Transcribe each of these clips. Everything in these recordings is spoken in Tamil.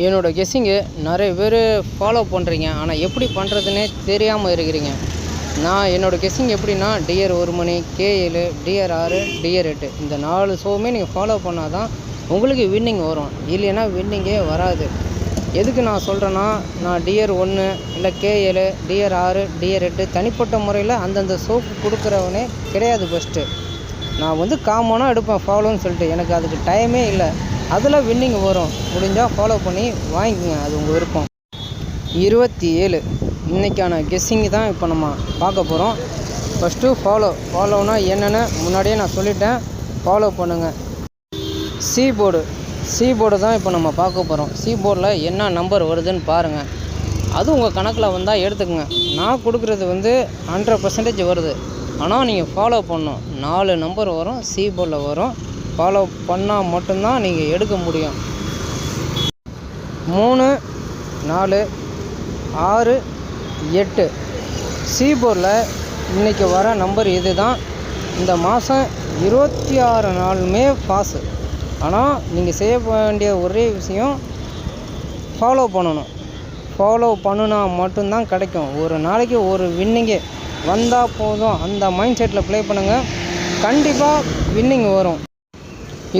என்னோடய கெஸ்ஸிங்கு நிறைய பேர் ஃபாலோ பண்ணுறீங்க, ஆனால் எப்படி பண்ணுறதுன்னே தெரியாமல் இருக்கிறீங்க. நான் என்னோடய கெஸ்ஸிங் எப்படின்னா, டியர் 1 மணி, K7, டியர் 6, டியர் 8 இந்த 4 ஷோவுமே நீங்கள் ஃபாலோ பண்ணால் தான் உங்களுக்கு வின்னிங் வரும். இல்லைன்னா வின்னிங்கே வராது. எதுக்கு நான் சொல்கிறேன்னா, நான் டியர் 1 இல்லை K7, டியர் 6, டியர் 8 தனிப்பட்ட முறையில் அந்தந்த ஷோக்கு கொடுக்குறவனே கிடையாது. ஃபஸ்ட்டு நான் காமனாக எடுப்பேன் ஃபாலோன்னு சொல்லிட்டு. எனக்கு அதுக்கு டைமே இல்லை. அதில் வின்னிங் வரும். முடிஞ்சால் ஃபாலோ பண்ணி வாங்கிக்கோங்க, அது உங்கள் விருப்பம். 27 இன்றைக்கான கெஸ்ஸிங் தான் இப்போ நம்ம பார்க்க போகிறோம். ஃபஸ்ட்டு ஃபாலோனா என்னென்னு முன்னாடியே நான் சொல்லிட்டேன். ஃபாலோ பண்ணுங்கள். சி போர்டு தான் இப்போ நம்ம பார்க்க போகிறோம். சி போர்டில் என்ன நம்பர் வருதுன்னு பாருங்கள். அது உங்கள் கணக்கில் வந்தால் எடுத்துக்கோங்க. நான் கொடுக்குறது 100% வருது. ஆனால் நீங்கள் ஃபாலோ பண்ணணும். 4 நம்பர் வரும், சி போர்டில் வரும். ஃபாலோ பண்ணால் மட்டும்தான் நீங்கள் எடுக்க முடியும். 3, 4, 6, 8 சி போர்டில் இன்றைக்கி வர நம்பர் இது தான். இந்த மாதம் 26 நாளுமே பாஸு. ஆனால் நீங்கள் செய்ய வேண்டிய ஒரே விஷயம் ஃபாலோ பண்ணணும். ஃபாலோ பண்ணினா மட்டும்தான் கிடைக்கும். ஒரு நாளைக்கு ஒரு வின்னிங்கே வந்தால் போதும். அந்த மைண்ட் செட்டில் ப்ளே பண்ணுங்கள். கண்டிப்பாக வின்னிங் வரும்.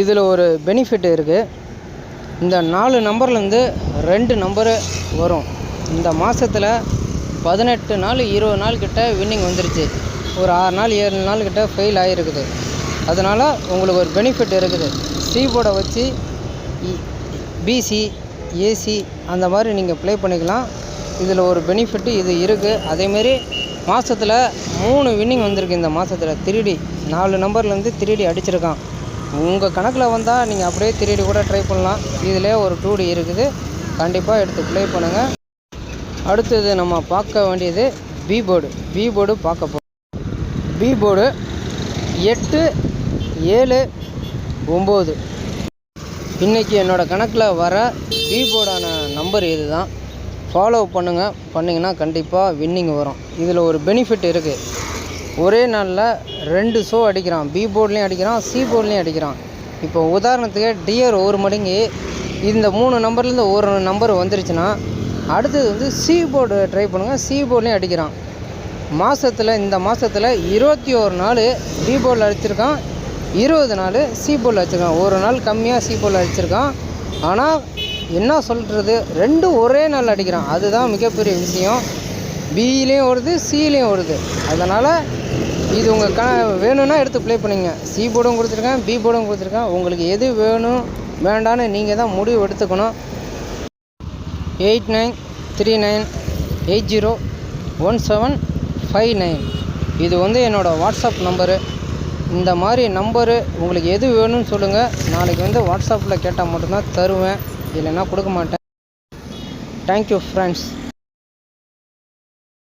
இதில் ஒரு பெனிஃபிட் இருக்குது. இந்த 4 நம்பர்லேருந்து 2 நம்பரு வரும். இந்த மாதத்தில் 18 நாள் 20 நாள் கிட்ட வின்னிங் வந்துருச்சு. ஒரு 6 நாள் 7 நாள் கிட்ட ஃபெயில் ஆகிருக்குது. அதனால் உங்களுக்கு ஒரு பெனிஃபிட் இருக்குது. சி போர்டை வச்சு பிசி, ஏசி அந்த மாதிரி நீங்கள் ப்ளே பண்ணிக்கலாம். இதில் ஒரு பெனிஃபிட்டு இது இருக்குது. அதேமாரி மாதத்தில் 3 வின்னிங் வந்திருக்கு. இந்த மாதத்தில் 3D 4 நம்பர்லேருந்து 3D அடிச்சிருக்கான். உங்கள் கணக்கில் வந்தால் நீங்கள் அப்படியே 3D கூட ட்ரை பண்ணலாம். இதிலே ஒரு 2D இருக்குது. கண்டிப்பாக எடுத்து ப்ளே பண்ணுங்கள். அடுத்தது நம்ம பார்க்க வேண்டியது பி போர்டு பார்க்க போகிறோம். பி போர்டு 8, 7, 9 இன்றைக்கி என்னோடய கணக்கில் வர பி போர்டான நம்பர் இது தான். ஃபாலோ பண்ணிங்கன்னா கண்டிப்பாக வின்னிங் வரும். இதில் ஒரு பெனிஃபிட் இருக்குது. ஒரே நாளில் 2 ஷோ அடிக்கிறான். பி போர்ட்லேயும் அடிக்கிறான், சி போர்ட்லேயும் அடிக்கிறான். இப்போ உதாரணத்துக்கு டியர் 1 மணிக்கு இந்த 3 நம்பர்லேருந்து ஒரு நம்பர் வந்துருச்சுன்னா, அடுத்தது சி போர்டு ட்ரை பண்ணுங்கள். சி போர்ட்லேயும் அடிக்கிறான். இந்த மாதத்தில் 21 நாள் பி போர்டில் அடிச்சிருக்கான், 20 நாள் சி போர்டில் அடிச்சிருக்கான். ஒரு நாள் கம்மியாக சி போர்டில் அடிச்சிருக்கான். ஆனால் என்ன சொல்கிறது, 2 ஒரே நாள் அடிக்கிறான். அதுதான் மிகப்பெரிய விஷயம். பிலேயும் வருது, சிலேயும் வருது. அதனால் இது உங்கள் வேணும்னா எடுத்து ப்ளே பண்ணிங்க. சி போர்டும் கொடுத்துருக்கேன், பி போர்டும் கொடுத்துருக்கேன். உங்களுக்கு எது வேணும் வேண்டான்னு நீங்கள் தான் முடிவு எடுத்துக்கணும். 8939801759 இது என்னோடய வாட்ஸ்அப் நம்பரு. இந்த மாதிரி நம்பரு உங்களுக்கு எது வேணும்னு சொல்லுங்கள். நாளைக்கு வாட்ஸ்அப்பில் கேட்டால் மட்டும்தான் தருவேன், இல்லைன்னா கொடுக்க மாட்டேன். Thank you friends.